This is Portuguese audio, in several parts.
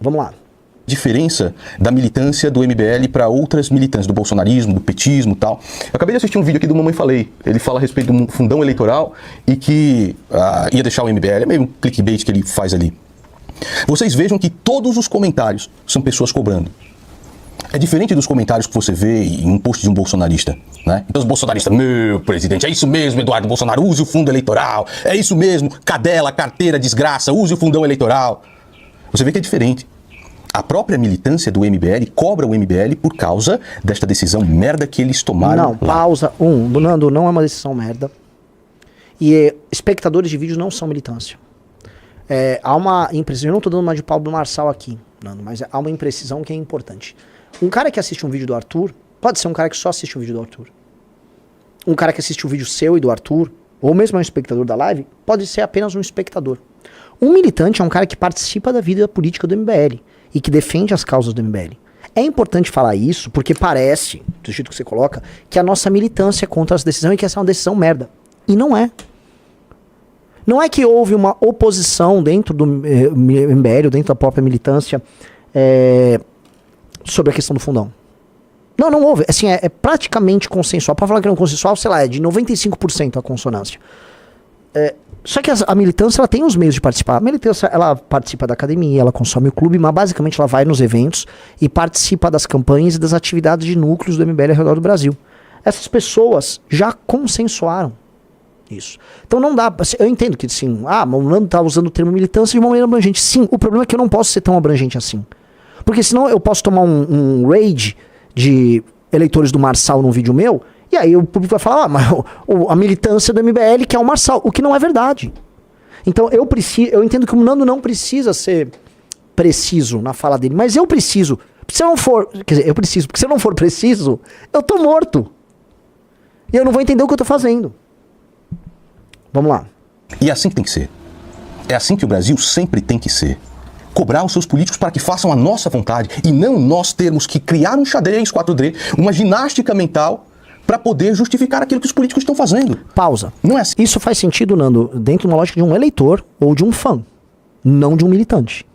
Vamos lá. Diferença da militância do MBL para outras militâncias, do bolsonarismo, do petismo e tal. Eu acabei de assistir um vídeo aqui do Mamãe Falei. Ele fala a respeito de um fundão eleitoral e que ia deixar o MBL. É meio um clickbait que ele faz ali. Vocês vejam que todos os comentários são pessoas cobrando. É diferente dos comentários que você vê em um post de um bolsonarista, né? Então os bolsonaristas, meu presidente, é isso mesmo, Eduardo Bolsonaro, use o fundo eleitoral. É isso mesmo, cadela, carteira, desgraça, use o fundão eleitoral. Você vê que é diferente. A própria militância do MBL cobra o MBL por causa desta decisão merda que eles tomaram. Não, pausa. Nando, não é uma decisão merda. E espectadores de vídeos não são militância. Há uma imprecisão, eu não tô dando uma de Pablo Marçal aqui, Nando, mas há uma imprecisão que é importante. Um cara que assiste um vídeo do Arthur, pode ser um cara que só assiste um vídeo do Arthur. Um cara que assiste um vídeo seu e do Arthur, ou mesmo um espectador da live, pode ser apenas um espectador. Um militante é um cara que participa da vida política do MBL e que defende as causas do MBL. É importante falar isso porque parece, do jeito que você coloca, que a nossa militância é contra essa decisão e que essa é uma decisão merda. E não é. Não é que houve uma oposição dentro do MBL, dentro da própria militância, sobre a questão do fundão. Não houve. Assim, é praticamente consensual. Para falar que não é consensual, sei lá, é de 95% a consonância. Só que a militância, ela tem os meios de participar. A militância, ela participa da academia, ela consome o clube, mas basicamente ela vai nos eventos e participa das campanhas e das atividades de núcleos do MBL ao redor do Brasil. Essas pessoas já consensuaram isso. Então não dá, eu entendo que sim, o Nando tá usando o termo militância de uma maneira abrangente. Sim, o problema é que eu não posso ser tão abrangente assim. Porque senão eu posso tomar um raid de eleitores do Marçal num vídeo meu, e aí o público vai falar, mas a militância do MBL que é o Marçal, o que não é verdade. Então eu entendo que o Nando não precisa ser preciso na fala dele, mas eu preciso. Se eu não for, quer dizer, eu preciso, porque se eu não for preciso, eu tô morto. E eu não vou entender o que eu tô fazendo. Vamos lá. E é assim que tem que ser. É assim que o Brasil sempre tem que ser. Cobrar os seus políticos para que façam a nossa vontade e não nós termos que criar um xadrez 4D, uma ginástica mental para poder justificar aquilo que os políticos estão fazendo. Pausa. Não é assim. Isso faz sentido, Nando, dentro de uma lógica de um eleitor ou de um fã, não de um militante.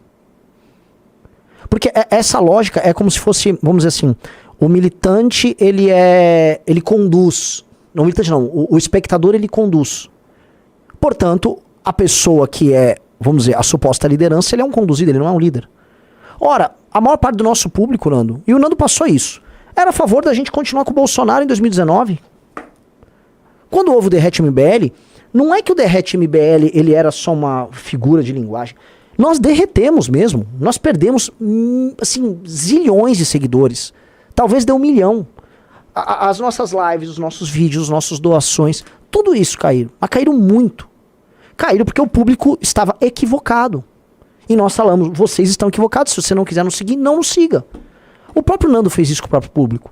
Porque essa lógica é como se fosse, vamos dizer assim, o militante, ele conduz. Não, o militante não, o espectador, ele conduz. Portanto, a pessoa que é, vamos dizer, a suposta liderança, ele é um conduzido, ele não é um líder. Ora, a maior parte do nosso público, Nando, e o Nando passou isso, era a favor da gente continuar com o Bolsonaro em 2019. Quando houve o Derrete MBL, não é que o Derrete MBL ele era só uma figura de linguagem. Nós derretemos mesmo. Nós perdemos, assim, zilhões de seguidores. Talvez dê 1 milhão. As nossas lives, os nossos vídeos, as nossas doações, tudo isso caíram. Mas caíram muito. Caíram porque o público estava equivocado. E nós falamos, vocês estão equivocados. Se você não quiser nos seguir, não nos siga. O próprio Nando fez isso com o próprio público.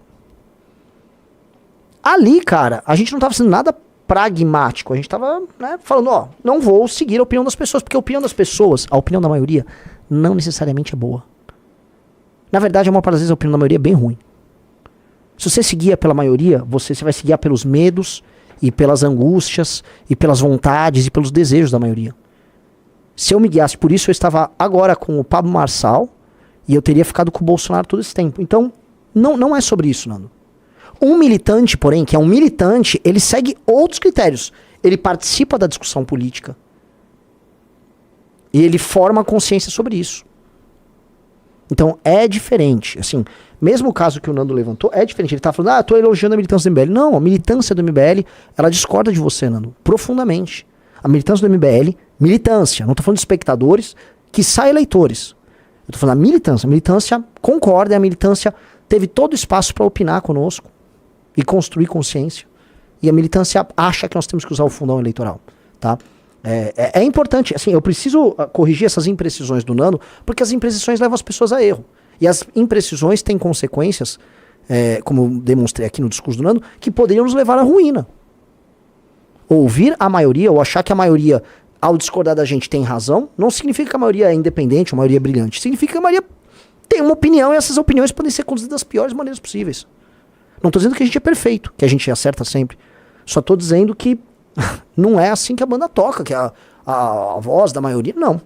Ali, cara, a gente não estava sendo nada pragmático. A gente estava, né, falando, não vou seguir a opinião das pessoas, porque a opinião das pessoas, a opinião da maioria, não necessariamente é boa. Na verdade, a maior parte das vezes a opinião da maioria é bem ruim. Se você seguia pela maioria, você vai seguir pelos medos e pelas angústias e pelas vontades e pelos desejos da maioria. Se eu me guiasse por isso, eu estava agora com o Pablo Marçal e eu teria ficado com o Bolsonaro todo esse tempo. Então, não é sobre isso, Nando. Um militante, porém, que é um militante, ele segue outros critérios. Ele participa da discussão política. E ele forma consciência sobre isso. Então, é diferente. Assim, mesmo o caso que o Nando levantou, é diferente. Ele tá falando, tô elogiando a militância do MBL. Não, a militância do MBL, ela discorda de você, Nando, profundamente. A militância do MBL, militância, não tô falando de espectadores, que sai eleitores. Eu tô falando da militância. A militância concorda e a militância teve todo o espaço para opinar conosco e construir consciência. E a militância acha que nós temos que usar o fundão eleitoral, tá? É importante, assim, eu preciso corrigir essas imprecisões do Nando, porque as imprecisões levam as pessoas a erro. E as imprecisões têm consequências, como eu demonstrei aqui no discurso do Nando, que poderiam nos levar à ruína. Ouvir a maioria, ou achar que a maioria, ao discordar da gente, tem razão, não significa que a maioria é independente, a maioria é brilhante. Significa que a maioria tem uma opinião e essas opiniões podem ser conduzidas das piores maneiras possíveis. Não estou dizendo que a gente é perfeito, que a gente acerta sempre. Só estou dizendo que não é assim que a banda toca, que a voz da maioria, não.